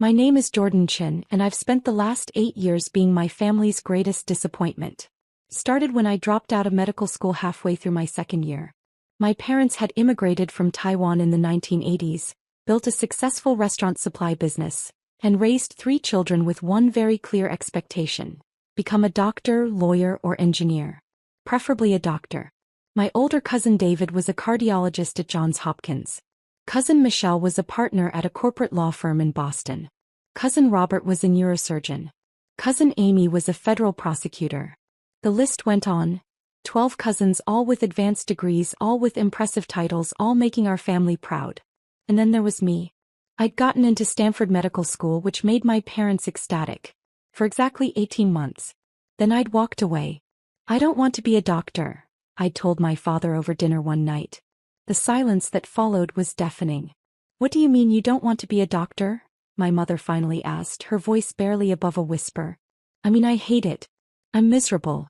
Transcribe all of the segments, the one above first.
My name is Jordan Chen, and I've spent the last 8 years being my family's greatest disappointment. Started when I dropped out of medical school halfway through my second year. My parents had immigrated from Taiwan in the 1980s, built a successful restaurant supply business, and raised 3 children with one very clear expectation: become a doctor, lawyer, or engineer. Preferably a doctor. My older cousin David was a cardiologist at Johns Hopkins. Cousin Michelle was a partner at a corporate law firm in Boston. Cousin Robert was a neurosurgeon. Cousin Amy was a federal prosecutor. The list went on. 12 cousins, all with advanced degrees, all with impressive titles, all making our family proud. And then there was me. I'd gotten into Stanford Medical School, which made my parents ecstatic. For exactly 18 months. Then I'd walked away. "I don't want to be a doctor," I'd told my father over dinner one night. The silence that followed was deafening. "What do you mean you don't want to be a doctor?" my mother finally asked, her voice barely above a whisper. "I mean, I hate it. I'm miserable.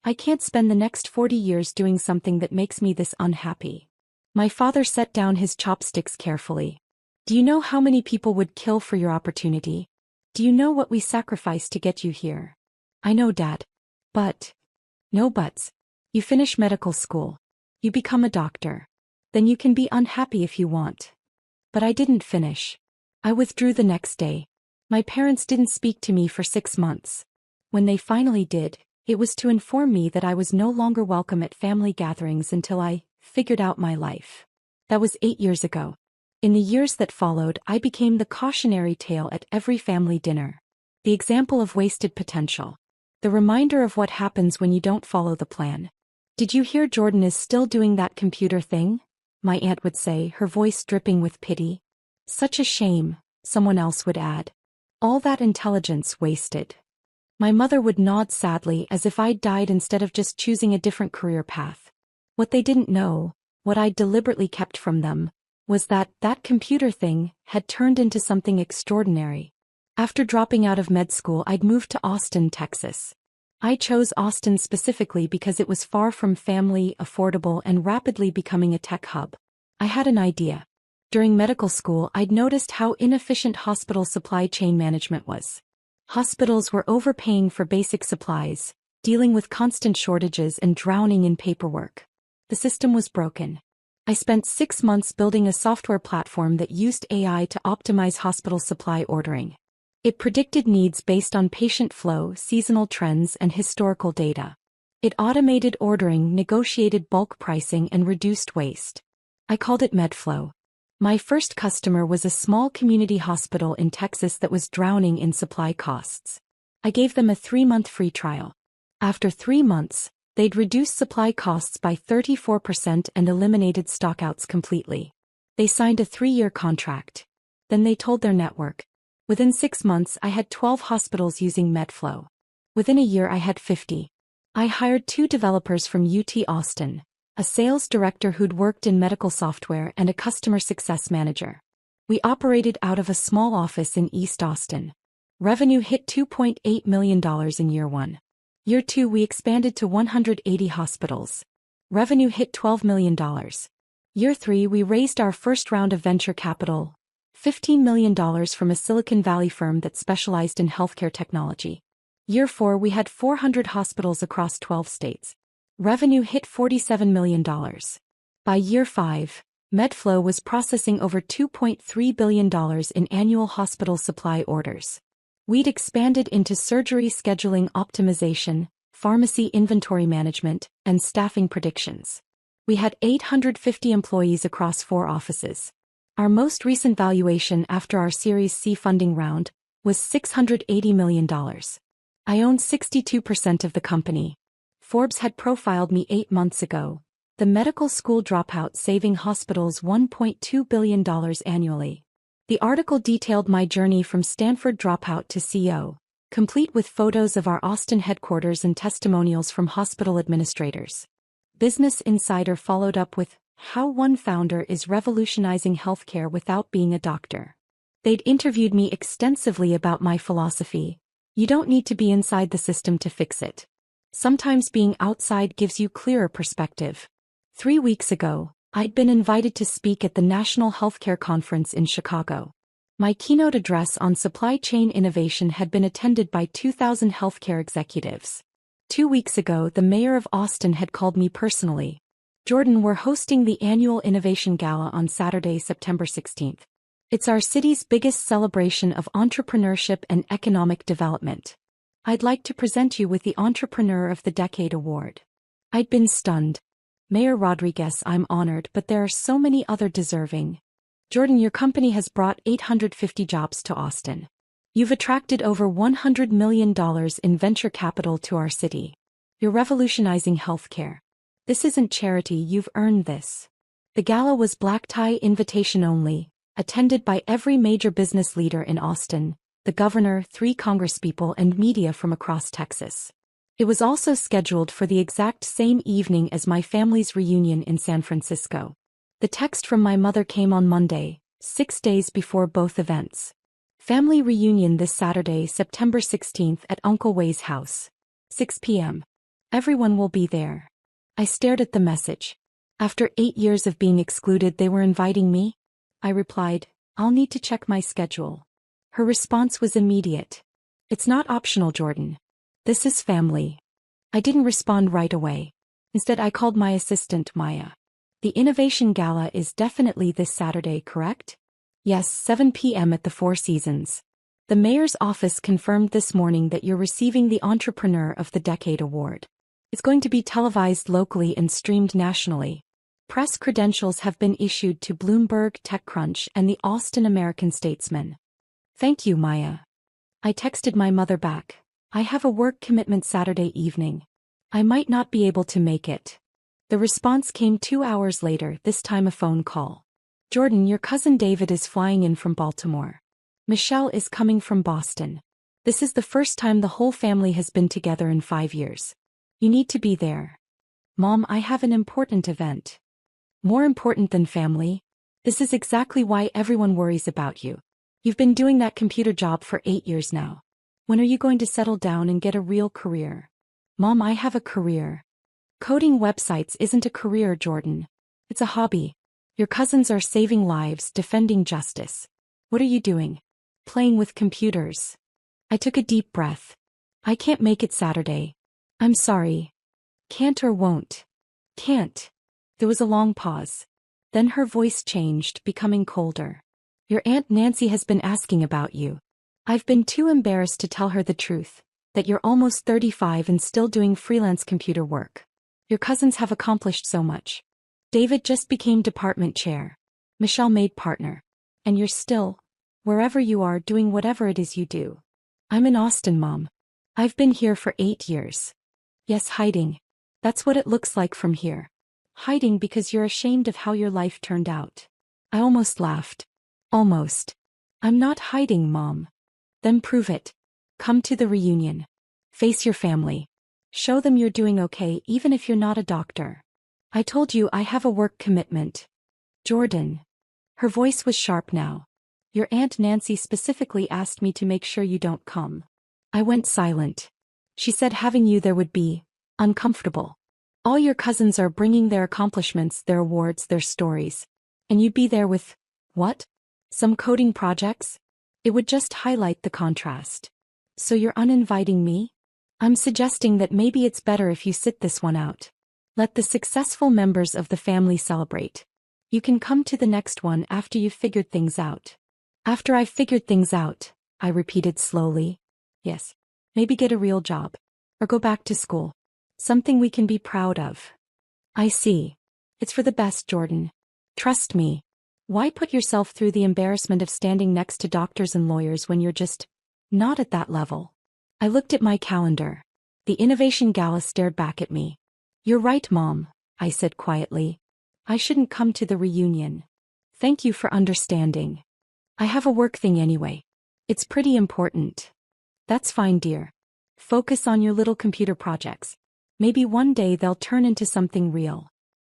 I can't spend the next 40 years doing something that makes me this unhappy." My father set down his chopsticks carefully. "Do you know how many people would kill for your opportunity? Do you know what we sacrificed to get you here?" "I know, Dad. But..." "No buts. You finish medical school. You become a doctor. Then you can be unhappy if you want." But I didn't finish. I withdrew the next day. My parents didn't speak to me for 6 months. When they finally did, it was to inform me that I was no longer welcome at family gatherings until I figured out my life. That was 8 years ago. In the years that followed, I became the cautionary tale at every family dinner. The example of wasted potential. The reminder of what happens when you don't follow the plan. "Did you hear Jordan is still doing that computer thing?" my aunt would say, her voice dripping with pity. "Such a shame," someone else would add. "All that intelligence wasted." My mother would nod sadly as if I'd died instead of just choosing a different career path. What they didn't know, what I'd deliberately kept from them, was that computer thing had turned into something extraordinary. After dropping out of med school, I'd moved to Austin, Texas. I chose Austin specifically because it was far from family, affordable, and rapidly becoming a tech hub. I had an idea. During medical school, I'd noticed how inefficient hospital supply chain management was. Hospitals were overpaying for basic supplies, dealing with constant shortages and drowning in paperwork. The system was broken. I spent 6 months building a software platform that used AI to optimize hospital supply ordering. It predicted needs based on patient flow, seasonal trends, and historical data. It automated ordering, negotiated bulk pricing, and reduced waste. I called it MedFlow. My first customer was a small community hospital in Texas that was drowning in supply costs. I gave them a 3-month free trial. After 3 months, they'd reduced supply costs by 34% and eliminated stockouts completely. They signed a 3-year contract. Then they told their network. Within 6 months, I had 12 hospitals using MedFlow. Within a year, I had 50. I hired 2 developers from UT Austin, a sales director who'd worked in medical software, and a customer success manager. We operated out of a small office in East Austin. Revenue hit $2.8 million in year 1. Year 2, we expanded to 180 hospitals. Revenue hit $12 million. Year 3, we raised our first round of venture capital, $15 million from a Silicon Valley firm that specialized in healthcare technology. Year 4, we had 400 hospitals across 12 states. Revenue hit $47 million. By year 5, MedFlow was processing over $2.3 billion in annual hospital supply orders. We'd expanded into surgery scheduling optimization, pharmacy inventory management, and staffing predictions. We had 850 employees across 4 offices. Our most recent valuation after our Series C funding round was $680 million. I own 62% of the company. Forbes had profiled me 8 months ago. The medical school dropout saving hospitals $1.2 billion annually. The article detailed my journey from Stanford dropout to CEO, complete with photos of our Austin headquarters and testimonials from hospital administrators. Business Insider followed up with how one founder is revolutionizing healthcare without being a doctor. They'd interviewed me extensively about my philosophy. You don't need to be inside the system to fix it. Sometimes being outside gives you clearer perspective. 3 weeks ago, I'd been invited to speak at the National Healthcare Conference in Chicago. My keynote address on supply chain innovation had been attended by 2,000 healthcare executives. 2 weeks ago, the mayor of Austin had called me personally. Jordan, we're hosting the annual Innovation Gala on Saturday, September 16th. It's our city's biggest celebration of entrepreneurship and economic development. I'd like to present you with the Entrepreneur of the Decade award. I'd been stunned. Mayor Rodriguez, I'm honored, but there are so many other deserving. Jordan, your company has brought 850 jobs to Austin. You've attracted over $100 million in venture capital to our city. You're revolutionizing healthcare. This isn't charity, you've earned this. The gala was black tie invitation only, attended by every major business leader in Austin, the governor, 3 congresspeople, and media from across Texas. It was also scheduled for the exact same evening as my family's reunion in San Francisco. The text from my mother came on Monday, 6 days before both events. Family reunion this Saturday, September 16th at Uncle Way's house. 6 p.m. Everyone will be there. I stared at the message. After 8 years of being excluded, they were inviting me? I replied, I'll need to check my schedule. Her response was immediate. It's not optional, Jordan. This is family. I didn't respond right away. Instead, I called my assistant, Maya. The Innovation Gala is definitely this Saturday, correct? Yes, 7 p.m. at the Four Seasons. The mayor's office confirmed this morning that you're receiving the Entrepreneur of the Decade award. It's going to be televised locally and streamed nationally. Press credentials have been issued to Bloomberg, TechCrunch, and the Austin American-Statesman. Thank you, Maya. I texted my mother back. I have a work commitment Saturday evening. I might not be able to make it. The response came 2 hours later, this time a phone call. Jordan, your cousin David is flying in from Baltimore. Michelle is coming from Boston. This is the first time the whole family has been together in 5 years. You need to be there. Mom, I have an important event. More important than family? This is exactly why everyone worries about you. You've been doing that computer job for 8 years now. When are you going to settle down and get a real career? Mom, I have a career. Coding websites isn't a career, Jordan. It's a hobby. Your cousins are saving lives, defending justice. What are you doing? Playing with computers. I took a deep breath. I can't make it Saturday. I'm sorry. Can't or won't? Can't. There was a long pause. Then her voice changed, becoming colder. Your Aunt Nancy has been asking about you. I've been too embarrassed to tell her the truth, that you're almost 35 and still doing freelance computer work. Your cousins have accomplished so much. David just became department chair. Michelle made partner. And you're still, wherever you are, doing whatever it is you do. I'm in Austin, Mom. I've been here for 8 years. Yes, hiding. That's what it looks like from here. Hiding because you're ashamed of how your life turned out. I almost laughed. Almost. I'm not hiding, Mom. Then prove it. Come to the reunion. Face your family. Show them you're doing okay even if you're not a doctor. I told you I have a work commitment. Jordan. Her voice was sharp now. Your Aunt Nancy specifically asked me to make sure you don't come. I went silent. She said having you there would be uncomfortable. All your cousins are bringing their accomplishments, their awards, their stories. And you'd be there with, what? Some coding projects? It would just highlight the contrast. So you're uninviting me? I'm suggesting that maybe it's better if you sit this one out. Let the successful members of the family celebrate. You can come to the next one after you've figured things out. After I've figured things out, I repeated slowly. Yes. Maybe get a real job. Or go back to school. Something we can be proud of. I see. It's for the best, Jordan. Trust me. Why put yourself through the embarrassment of standing next to doctors and lawyers when you're just not at that level? I looked at my calendar. The Innovation Gala stared back at me. You're right, Mom, I said quietly. I shouldn't come to the reunion. Thank you for understanding. I have a work thing anyway. It's pretty important. That's fine, dear. Focus on your little computer projects. Maybe one day they'll turn into something real.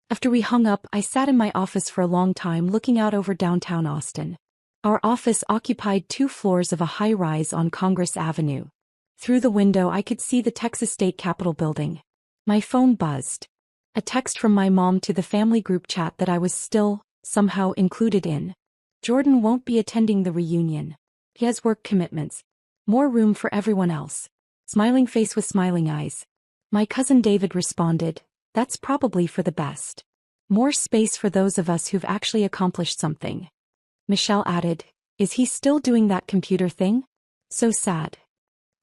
After we hung up, I sat in my office for a long time looking out over downtown Austin. Our office occupied 2 floors of a high-rise on Congress Avenue. Through the window I could see the Texas State Capitol building. My phone buzzed. A text from my mom to the family group chat that I was still, somehow, included in. Jordan won't be attending the reunion. He has work commitments. More room for everyone else. Smiling face with smiling eyes. My cousin David responded, that's probably for the best. More space for those of us who've actually accomplished something. Michelle added, is he still doing that computer thing? So sad.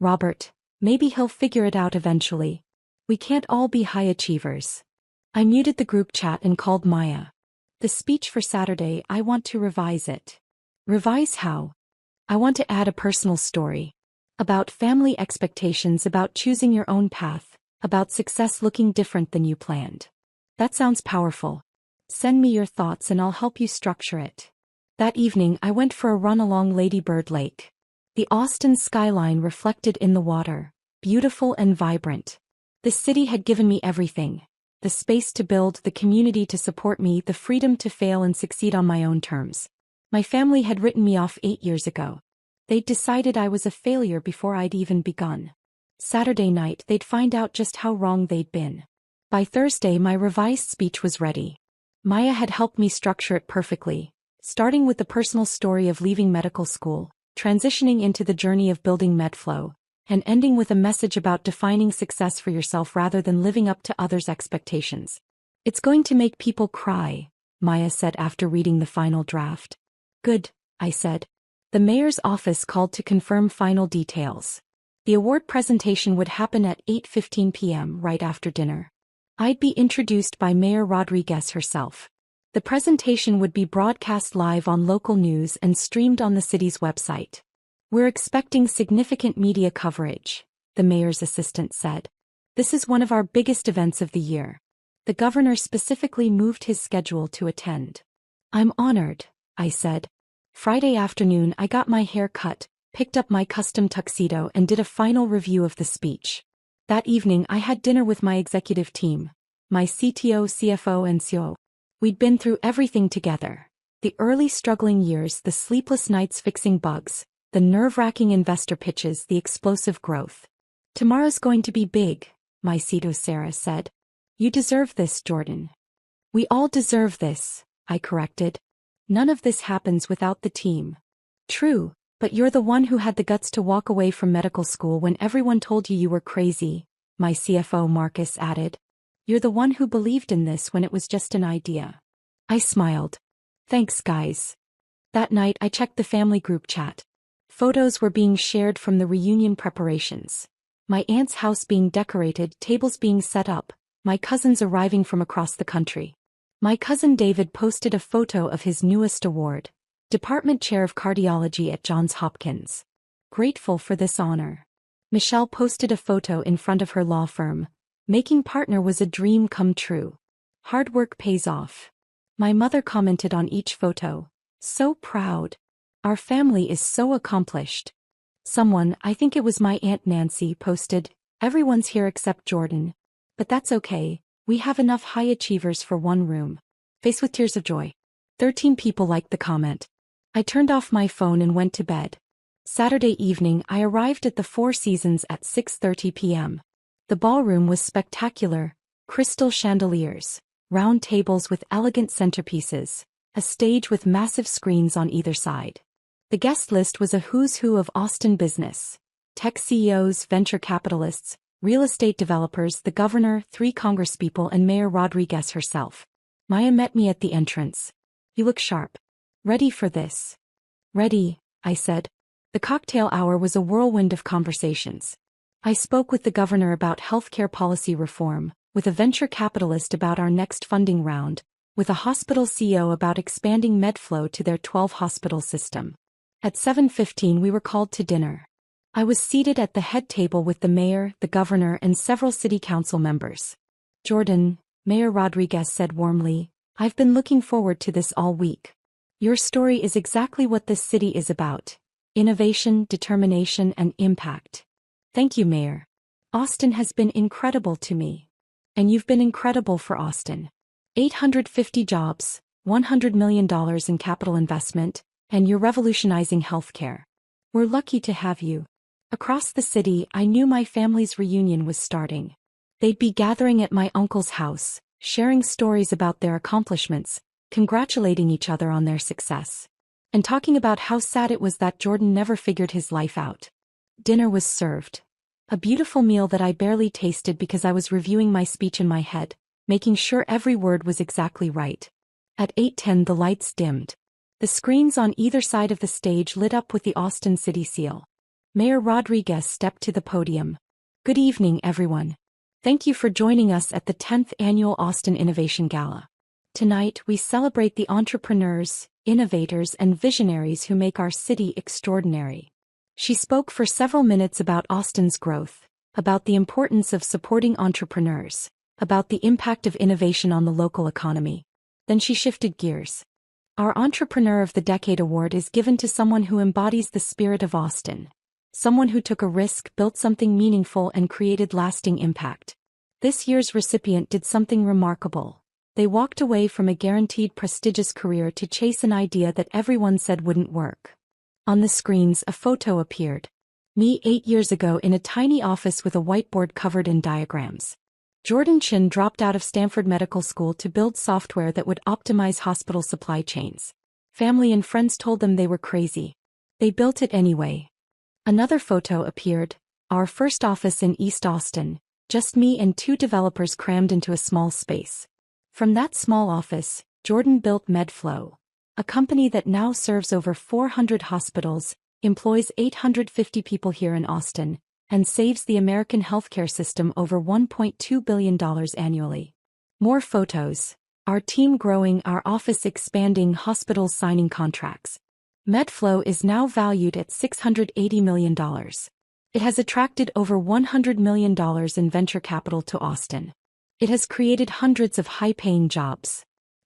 Robert, maybe he'll figure it out eventually. We can't all be high achievers. I muted the group chat and called Maya. The speech for Saturday, I want to revise it. Revise how? I want to add a personal story. About family expectations, about choosing your own path, about success looking different than you planned. That sounds powerful. Send me your thoughts and I'll help you structure it. That evening I went for a run along Lady Bird Lake. The Austin skyline reflected in the water, beautiful and vibrant. The city had given me everything. The space to build, the community to support me, the freedom to fail and succeed on my own terms. My family had written me off 8 years ago. They'd decided I was a failure before I'd even begun. Saturday night they'd find out just how wrong they'd been. By Thursday my revised speech was ready. Maya had helped me structure it perfectly, starting with the personal story of leaving medical school, transitioning into the journey of building MedFlow, and ending with a message about defining success for yourself rather than living up to others' expectations. It's going to make people cry, Maya said after reading the final draft. Good, I said. The mayor's office called to confirm final details. The award presentation would happen at 8:15 p.m. right after dinner. I'd be introduced by Mayor Rodriguez herself. The presentation would be broadcast live on local news and streamed on the city's website. We're expecting significant media coverage, the mayor's assistant said. This is one of our biggest events of the year. The governor specifically moved his schedule to attend. I'm honored, I said. Friday afternoon I got my hair cut, picked up my custom tuxedo and did a final review of the speech. That evening I had dinner with my executive team, my CTO, CFO and COO. We'd been through everything together. The early struggling years, the sleepless nights fixing bugs, the nerve-wracking investor pitches, the explosive growth. Tomorrow's going to be big, my CTO Sarah said. You deserve this, Jordan. We all deserve this, I corrected. None of this happens without the team. True, but you're the one who had the guts to walk away from medical school when everyone told you you were crazy, my CFO Marcus added. You're the one who believed in this when it was just an idea. I smiled. Thanks, guys. That night I checked the family group chat. Photos were being shared from the reunion preparations. My aunt's house being decorated, tables being set up, my cousins arriving from across the country. My cousin David posted a photo of his newest award, Department Chair of Cardiology at Johns Hopkins. Grateful for this honor. Michelle posted a photo in front of her law firm. Making partner was a dream come true. Hard work pays off. My mother commented on each photo. So proud. Our family is so accomplished. Someone, I think it was my Aunt Nancy, posted, everyone's here except Jordan. But that's okay. We have enough high achievers for one room. Face with tears of joy. 13 people liked the comment. I turned off my phone and went to bed. Saturday evening I arrived at the Four Seasons at 6:30 p.m. The ballroom was spectacular, crystal chandeliers, round tables with elegant centerpieces, a stage with massive screens on either side. The guest list was a who's who of Austin business. Tech CEOs, venture capitalists, real estate developers, the governor, 3 congresspeople and Mayor Rodriguez herself. Maya met me at the entrance. You look sharp. Ready for this? Ready, I said. The cocktail hour was a whirlwind of conversations. I spoke with the governor about healthcare policy reform, with a venture capitalist about our next funding round, with a hospital CEO about expanding MedFlow to their 12-hospital system. At 7:15 we were called to dinner. I was seated at the head table with the mayor, the governor and several city council members. Jordan, Mayor Rodriguez said warmly, I've been looking forward to this all week. Your story is exactly what this city is about. Innovation, determination and impact. Thank you, Mayor. Austin has been incredible to me. And you've been incredible for Austin. 850 jobs, $100 million in capital investment, and you're revolutionizing healthcare. We're lucky to have you. Across the city, I knew my family's reunion was starting. They'd be gathering at my uncle's house, sharing stories about their accomplishments, congratulating each other on their success. and talking about how sad it was that Jordan never figured his life out. Dinner was served. A beautiful meal that I barely tasted because I was reviewing my speech in my head, making sure every word was exactly right. At 8:10 the lights dimmed. The screens on either side of the stage lit up with the Austin City seal. Mayor Rodriguez stepped to the podium. Good evening, everyone. Thank you for joining us at the 10th Annual Austin Innovation Gala. Tonight we celebrate the entrepreneurs, innovators, and visionaries who make our city extraordinary. She spoke for several minutes about Austin's growth, about the importance of supporting entrepreneurs, about the impact of innovation on the local economy. Then she shifted gears. Our Entrepreneur of the Decade award is given to someone who embodies the spirit of Austin. Someone who took a risk, built something meaningful, and created lasting impact. This year's recipient did something remarkable. They walked away from a guaranteed prestigious career to chase an idea that everyone said wouldn't work. On the screens, a photo appeared. Me 8 years ago in a tiny office with a whiteboard covered in diagrams. Jordan Chen dropped out of Stanford Medical School to build software that would optimize hospital supply chains. Family and friends told them they were crazy. They built it anyway. Another photo appeared. Our first office in East Austin, just me and 2 developers crammed into a small space. From that small office, Jordan built MedFlow, a company that now serves over 400 hospitals, employs 850 people here in Austin, and saves the American healthcare system over $1.2 billion annually. More photos. Our team growing, our office expanding, hospitals signing contracts. MedFlow is now valued at $680 million. It has attracted over $100 million in venture capital to Austin. It has created hundreds of high-paying jobs.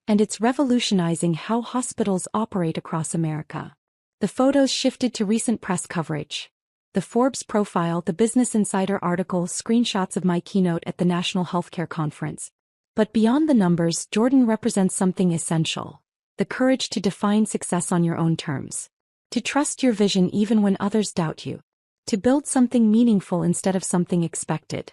And it's revolutionizing how hospitals operate across America. The photos shifted to recent press coverage. The Forbes profile, the Business Insider article, screenshots of my keynote at the National Healthcare Conference. But beyond the numbers, Jordan represents something essential. The courage to define success on your own terms. To trust your vision even when others doubt you. To build something meaningful instead of something expected.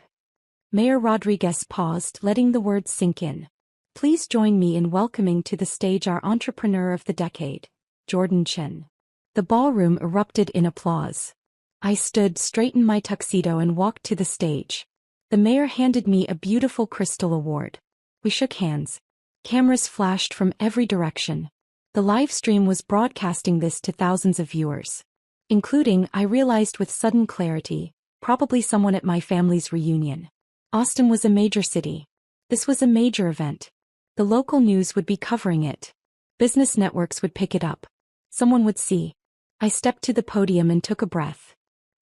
Mayor Rodriguez paused, letting the words sink in. Please join me in welcoming to the stage our Entrepreneur of the Decade, Jordan Chen. The ballroom erupted in applause. I stood, straightened my tuxedo, and walked to the stage. The mayor handed me a beautiful crystal award. We shook hands. Cameras flashed from every direction. The live stream was broadcasting this to thousands of viewers. Including, I realized with sudden clarity, probably someone at my family's reunion. Austin was a major city. This was a major event. The local news would be covering it. Business networks would pick it up. Someone would see. I stepped to the podium and took a breath.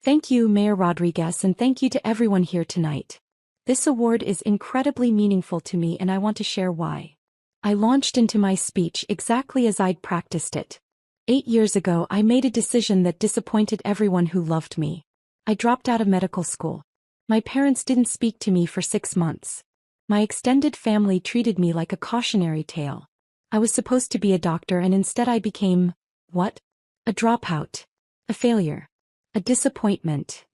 Thank you, Mayor Rodriguez, and thank you to everyone here tonight. This award is incredibly meaningful to me, and I want to share why. I launched into my speech exactly as I'd practiced it. 8 years ago, I made a decision that disappointed everyone who loved me. I dropped out of medical school. My parents didn't speak to me for 6 months. My extended family treated me like a cautionary tale. I was supposed to be a doctor, and instead I became, what? A dropout. A failure. A disappointment.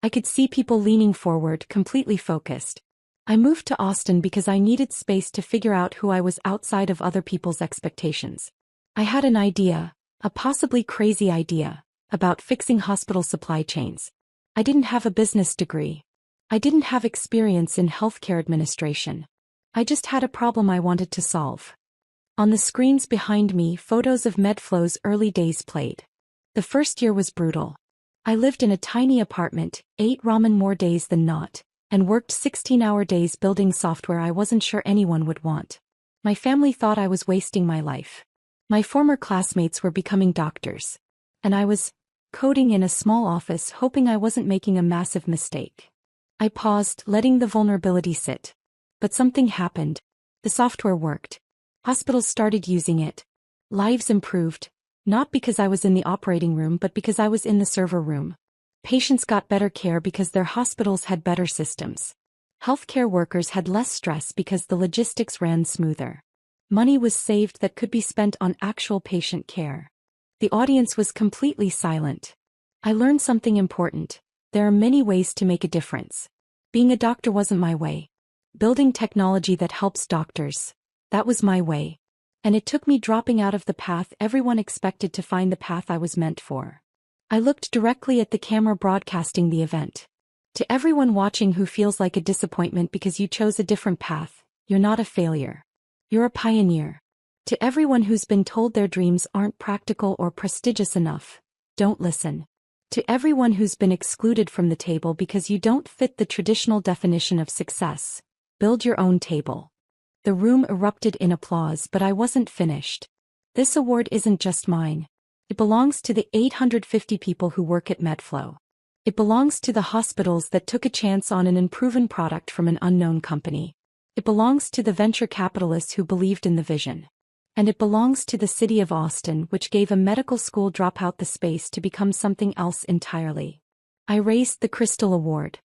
I could see people leaning forward, completely focused. I moved to Austin because I needed space to figure out who I was outside of other people's expectations. I had an idea, a possibly crazy idea, about fixing hospital supply chains. I didn't have a business degree. I didn't have experience in healthcare administration. I just had a problem I wanted to solve. On the screens behind me, photos of MedFlow's early days played. The first year was brutal. I lived in a tiny apartment, ate ramen more days than not, and worked 16-hour days building software I wasn't sure anyone would want. My family thought I was wasting my life. My former classmates were becoming doctors. And I was coding in a small office, hoping I wasn't making a massive mistake. I paused, letting the vulnerability sit. But something happened. The software worked. Hospitals started using it. Lives improved. Not because I was in the operating room, but because I was in the server room. Patients got better care because their hospitals had better systems. Healthcare workers had less stress because the logistics ran smoother. Money was saved that could be spent on actual patient care. The audience was completely silent. I learned something important. There are many ways to make a difference. Being a doctor wasn't my way. Building technology that helps doctors. That was my way. And it took me dropping out of the path everyone expected to find the path I was meant for. I looked directly at the camera broadcasting the event. To everyone watching who feels like a disappointment because you chose a different path, you're not a failure. You're a pioneer. To everyone who's been told their dreams aren't practical or prestigious enough, don't listen. To everyone who's been excluded from the table because you don't fit the traditional definition of success, build your own table. The room erupted in applause, but I wasn't finished. This award isn't just mine. It belongs to the 850 people who work at MedFlow. It belongs to the hospitals that took a chance on an unproven product from an unknown company. It belongs to the venture capitalists who believed in the vision. And it belongs to the city of Austin, which gave a medical school dropout the space to become something else entirely. I raised the Crystal Award.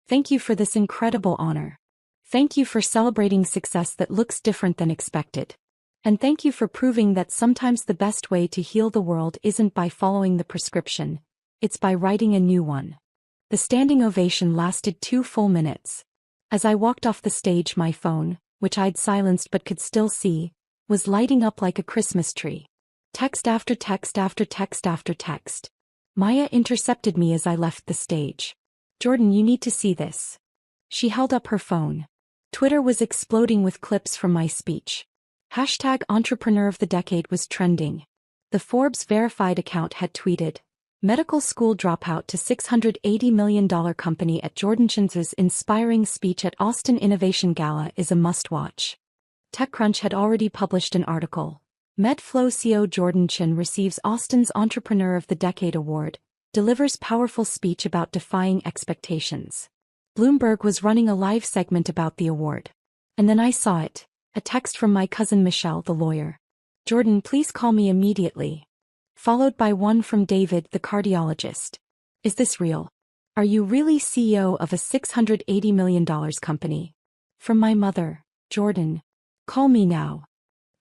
Thank you for this incredible honor. Thank you for celebrating success that looks different than expected. And thank you for proving that sometimes the best way to heal the world isn't by following the prescription, it's by writing a new one. The standing ovation lasted 2 full minutes. As I walked off the stage, my phone, which I'd silenced but could still see, was lighting up like a Christmas tree. Text after text after text after text. Maya intercepted me as I left the stage. Jordan, you need to see this. She held up her phone. Twitter was exploding with clips from my speech. Hashtag Entrepreneur of the Decade was trending. The Forbes verified account had tweeted, "Medical school dropout to $680 million company at Jordan Chen's inspiring speech at Austin Innovation Gala is a must-watch." TechCrunch had already published an article. MedFlow CEO Jordan Chen receives Austin's Entrepreneur of the Decade award, delivers powerful speech about defying expectations. Bloomberg was running a live segment about the award. And then I saw it, a text from my cousin Michelle, the lawyer. "Jordan, please call me immediately." Followed by one from David, the cardiologist. "Is this real? Are you really CEO of a $680 million company?" From my mother, "Jordan, call me now."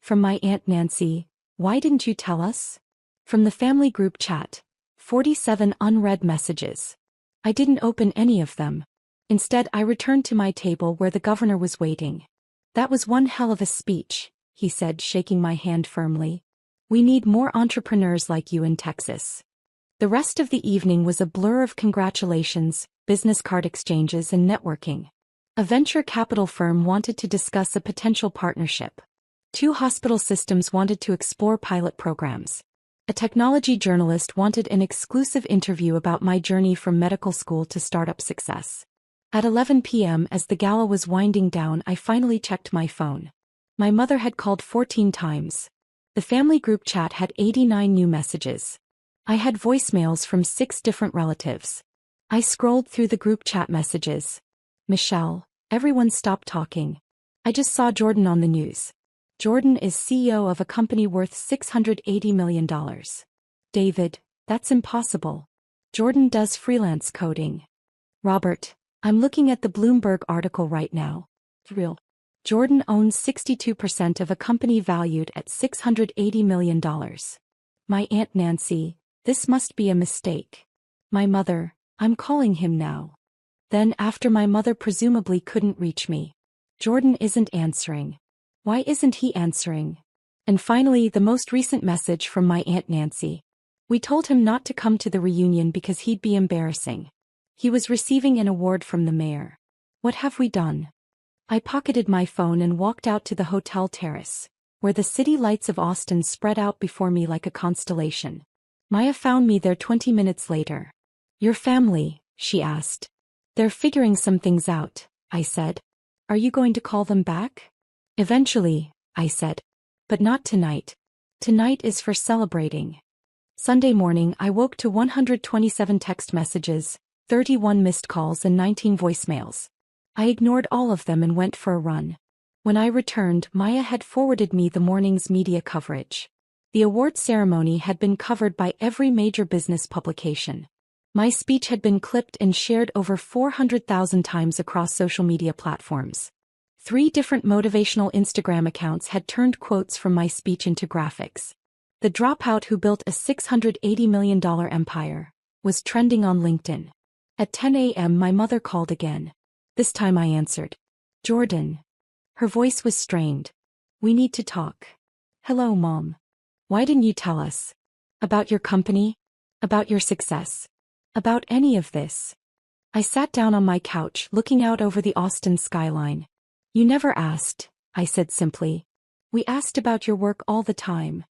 From my Aunt Nancy, "Why didn't you tell us?" From the family group chat, 47 unread messages. I didn't open any of them. Instead, I returned to my table where the governor was waiting. "That was one hell of a speech," he said, shaking my hand firmly. "We need more entrepreneurs like you in Texas." The rest of the evening was a blur of congratulations, business card exchanges, and networking. A venture capital firm wanted to discuss a potential partnership. 2 hospital systems wanted to explore pilot programs. A technology journalist wanted an exclusive interview about my journey from medical school to startup success. At 11 p.m., as the gala was winding down, I finally checked my phone. My mother had called 14 times. The family group chat had 89 new messages. I had voicemails from 6 different relatives. I scrolled through the group chat messages. "Michelle, everyone stop talking. I just saw Jordan on the news. Jordan is CEO of a company worth $680 million. David, that's impossible. Jordan does freelance coding. Robert, I'm looking at the Bloomberg article right now. Real. Jordan owns 62% of a company valued at $680 million. My Aunt Nancy, this must be a mistake. My mother, I'm calling him now." Then, after my mother presumably couldn't reach me, "Jordan isn't answering. Why isn't he answering?" And finally, the most recent message from my Aunt Nancy. "We told him not to come to the reunion because he'd be embarrassing. He was receiving an award from the mayor. What have we done?" I pocketed my phone and walked out to the hotel terrace, where the city lights of Austin spread out before me like a constellation. Maya found me there 20 minutes later. "Your family?" she asked. "They're figuring some things out," I said. "Are you going to call them back?" "Eventually," I said. "But not tonight. Tonight is for celebrating." Sunday morning, I woke to 127 text messages, 31 missed calls, and 19 voicemails. I ignored all of them and went for a run. When I returned, Maya had forwarded me the morning's media coverage. The award ceremony had been covered by every major business publication. My speech had been clipped and shared over 400,000 times across social media platforms. 3 different motivational Instagram accounts had turned quotes from my speech into graphics. The dropout who built a $680 million empire was trending on LinkedIn. At 10 a.m. my mother called again. This time I answered. "Jordan." Her voice was strained. "We need to talk." Hello, Mom. Why didn't you tell us? About your company? About your success? About any of this? I sat down on my couch, looking out over the Austin skyline. You never asked, I said simply. We asked about your work all the time.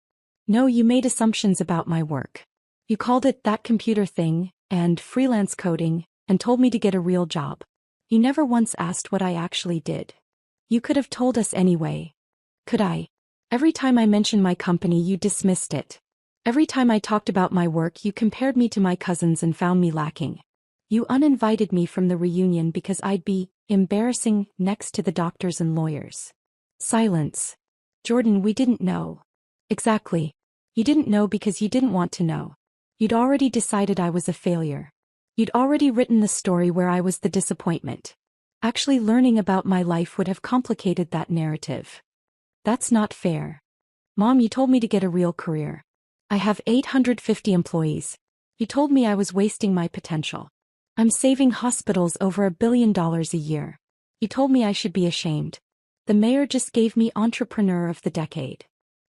No, you made assumptions about my work. You called it that computer thing, and freelance coding, and told me to get a real job. You never once asked what I actually did. You could have told us anyway. Could I? Every time I mentioned my company, you dismissed it. Every time I talked about my work, you compared me to my cousins and found me lacking. You uninvited me from the reunion because I'd be embarrassing next to the doctors and lawyers. Silence. Jordan, we didn't know. Exactly. You didn't know because you didn't want to know. You'd already decided I was a failure. You'd already written the story where I was the disappointment. Actually, learning about my life would have complicated that narrative. That's not fair. Mom, you told me to get a real career. I have 850 employees. You told me I was wasting my potential. I'm saving hospitals over $1 billion a year. You told me I should be ashamed. The mayor just gave me Entrepreneur of the Decade.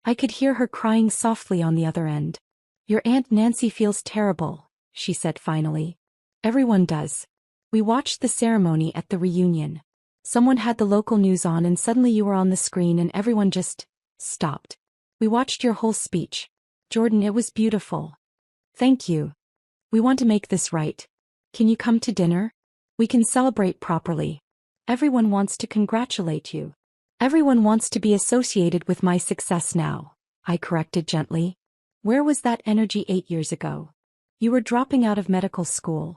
I could hear her crying softly on the other end. Your Aunt Nancy feels terrible, she said finally. Everyone does. We watched the ceremony at the reunion. Someone had the local news on and suddenly you were on the screen and everyone just stopped. We watched your whole speech. Jordan, it was beautiful. Thank you. We want to make this right. Can you come to dinner? We can celebrate properly. Everyone wants to congratulate you. Everyone wants to be associated with my success now, I corrected gently. Where was that energy 8 years ago? You were dropping out of medical school.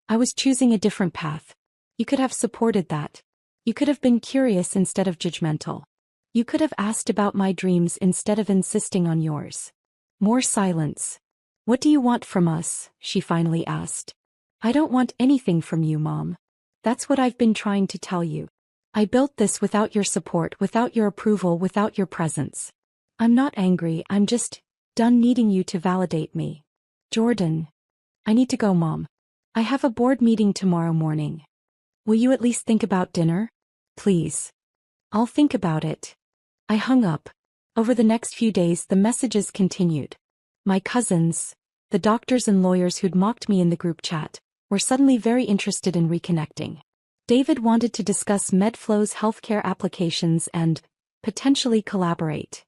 I was choosing a different path. You could have supported that. You could have been curious instead of judgmental. You could have asked about my dreams instead of insisting on yours. More silence. What do you want from us? She finally asked. I don't want anything from you, Mom. That's what I've been trying to tell you. I built this without your support, without your approval, without your presence. I'm not angry, I'm just done needing you to validate me. Jordan. I need to go, Mom. I have a board meeting tomorrow morning. Will you at least think about dinner? Please. I'll think about it. I hung up. Over the next few days, the messages continued. My cousins, the doctors and lawyers who'd mocked me in the group chat, were suddenly very interested in reconnecting. David wanted to discuss MedFlow's healthcare applications and potentially collaborate.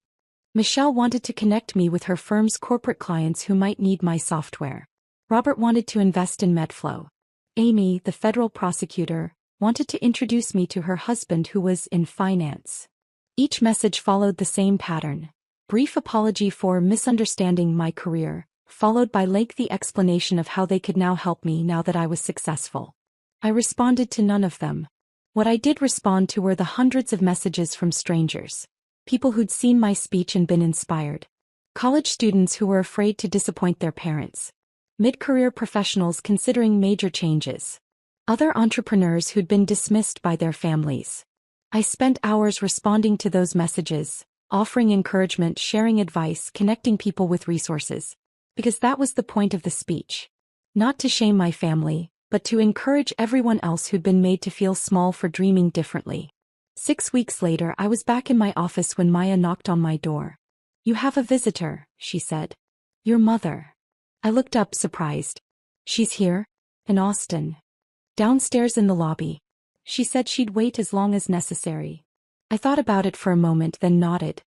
Michelle wanted to connect me with her firm's corporate clients who might need my software. Robert wanted to invest in MedFlow. Amy, the federal prosecutor, wanted to introduce me to her husband who was in finance. Each message followed the same pattern. Brief apology for misunderstanding my career, followed by lengthy explanation of how they could now help me now that I was successful. I responded to none of them. What I did respond to were the hundreds of messages from strangers. People who'd seen my speech and been inspired. College students who were afraid to disappoint their parents. Mid-career professionals considering major changes. Other entrepreneurs who'd been dismissed by their families. I spent hours responding to those messages, offering encouragement, sharing advice, connecting people with resources. Because that was the point of the speech. Not to shame my family, but to encourage everyone else who'd been made to feel small for dreaming differently. 6 weeks later, I was back in my office when Maya knocked on my door. You have a visitor, she said. Your mother. I looked up, surprised. She's here? In Austin. Downstairs in the lobby. She said she'd wait as long as necessary. I thought about it for a moment, then nodded.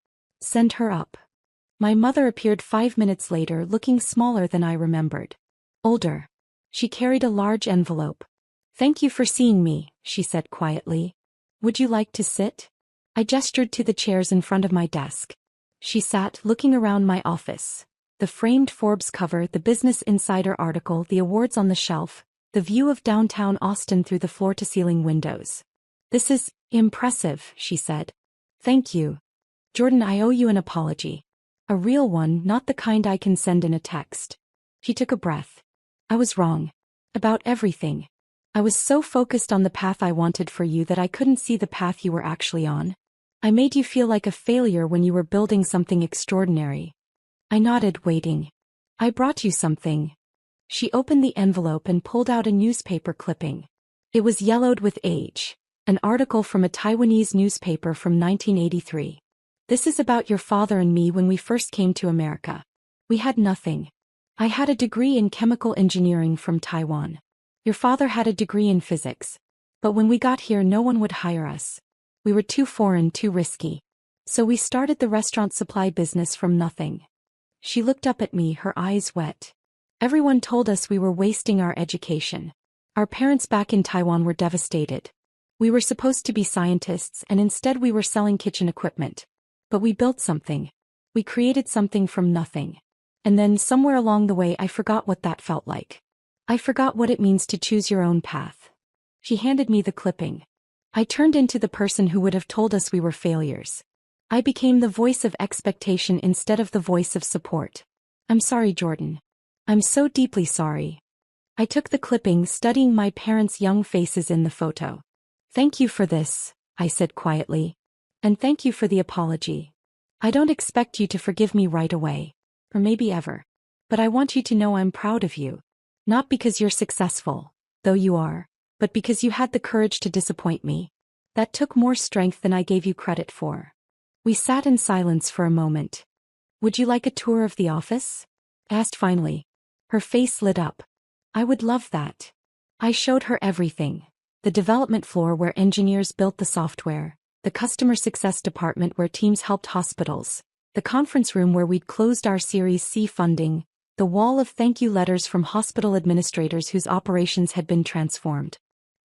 Send her up. My mother appeared 5 minutes later, looking smaller than I remembered. Older. She carried a large envelope. Thank you for seeing me, she said quietly. Would you like to sit? I gestured to the chairs in front of my desk. She sat, looking around my office. The framed Forbes cover, the Business Insider article, the awards on the shelf, the view of downtown Austin through the floor-to-ceiling windows. This is impressive, she said. Thank you. Jordan, I owe you an apology. A real one, not the kind I can send in a text. She took a breath. I was wrong. About everything. I was so focused on the path I wanted for you that I couldn't see the path you were actually on. I made you feel like a failure when you were building something extraordinary. I nodded, waiting. I brought you something. She opened the envelope and pulled out a newspaper clipping. It was yellowed with age. An article from a Taiwanese newspaper from 1983. This is about your father and me when we first came to America. We had nothing. I had a degree in chemical engineering from Taiwan. Your father had a degree in physics. But when we got here, no one would hire us. We were too foreign, too risky. So we started the restaurant supply business from nothing. She looked up at me, her eyes wet. Everyone told us we were wasting our education. Our parents back in Taiwan were devastated. We were supposed to be scientists, and instead we were selling kitchen equipment. But we built something. We created something from nothing. And then somewhere along the way I forgot what that felt like. I forgot what it means to choose your own path. She handed me the clipping. I turned into the person who would have told us we were failures. I became the voice of expectation instead of the voice of support. I'm sorry, Jordan. I'm so deeply sorry. I took the clipping, studying my parents' young faces in the photo. Thank you for this, I said quietly. And thank you for the apology. I don't expect you to forgive me right away. Or maybe ever. But I want you to know I'm proud of you. Not because you're successful, though you are, but because you had the courage to disappoint me. That took more strength than I gave you credit for. We sat in silence for a moment. Would you like a tour of the office? Asked finally. Her face lit up. I would love that. I showed her everything. The development floor where engineers built the software, the customer success department where teams helped hospitals, the conference room where we'd closed our Series C funding, the wall of thank you letters from hospital administrators whose operations had been transformed.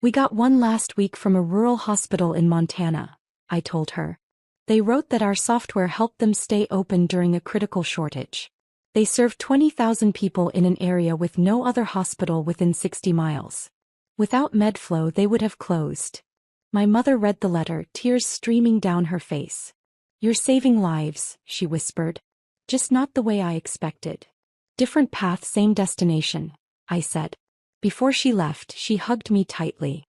We got one last week from a rural hospital in Montana, I told her. They wrote that our software helped them stay open during a critical shortage. They served 20,000 people in an area with no other hospital within 60 miles. Without MedFlow, they would have closed. My mother read the letter, tears streaming down her face. You're saving lives, she whispered. Just not the way I expected. Different path, same destination, I said. Before she left, she hugged me tightly.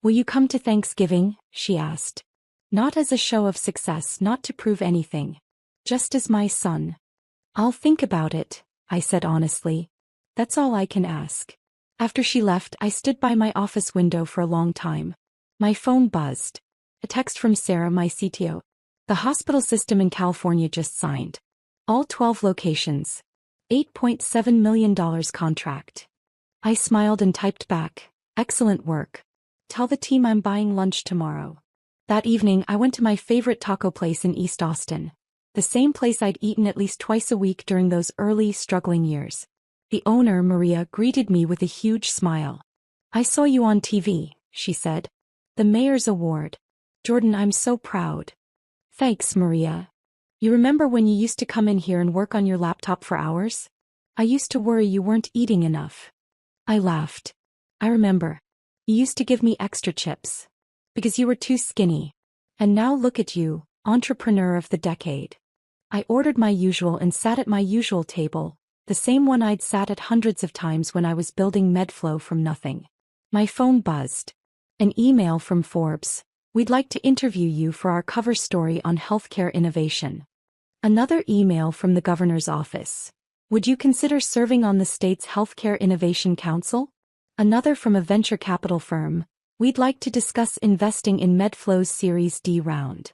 Will you come to Thanksgiving? She asked. Not as a show of success, not to prove anything. Just as my son. I'll think about it, I said honestly. That's all I can ask. After she left, I stood by my office window for a long time. My phone buzzed. A text from Sarah, my CTO. The hospital system in California just signed. All 12 locations. $8.7 million contract. I smiled and typed back, excellent work. Tell the team I'm buying lunch tomorrow. That evening I went to my favorite taco place in East Austin. The same place I'd eaten at least twice a week during those early, struggling years. The owner, Maria, greeted me with a huge smile. I saw you on TV, she said. The mayor's award. Jordan, I'm so proud. Thanks, Maria. You remember when you used to come in here and work on your laptop for hours? I used to worry you weren't eating enough. I laughed. I remember. You used to give me extra chips. Because you were too skinny. And now look at you, entrepreneur of the decade. I ordered my usual and sat at my usual table, the same one I'd sat at hundreds of times when I was building MedFlow from nothing. My phone buzzed. An email from Forbes. We'd like to interview you for our cover story on healthcare innovation. Another email from the governor's office. Would you consider serving on the state's Healthcare Innovation Council? Another from a venture capital firm. We'd like to discuss investing in MedFlow's Series D round.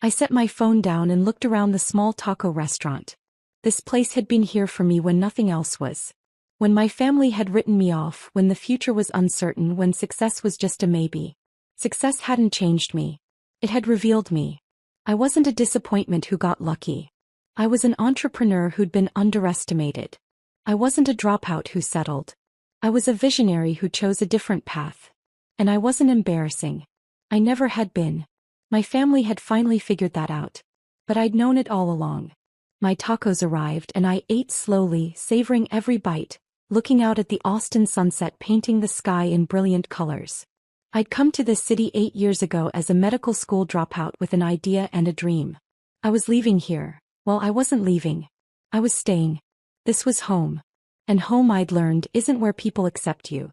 I set my phone down and looked around the small taco restaurant. This place had been here for me when nothing else was. When my family had written me off, when the future was uncertain, when success was just a maybe. Success hadn't changed me. It had revealed me. I wasn't a disappointment who got lucky. I was an entrepreneur who'd been underestimated. I wasn't a dropout who settled. I was a visionary who chose a different path. And I wasn't embarrassing. I never had been. My family had finally figured that out. But I'd known it all along. My tacos arrived and I ate slowly, savoring every bite, looking out at the Austin sunset painting the sky in brilliant colors. I'd come to this city 8 years ago as a medical school dropout with an idea and a dream. I was leaving here. Well, I wasn't leaving. I was staying. This was home. And home, I'd learned, isn't where people accept you.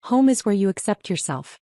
Home is where you accept yourself.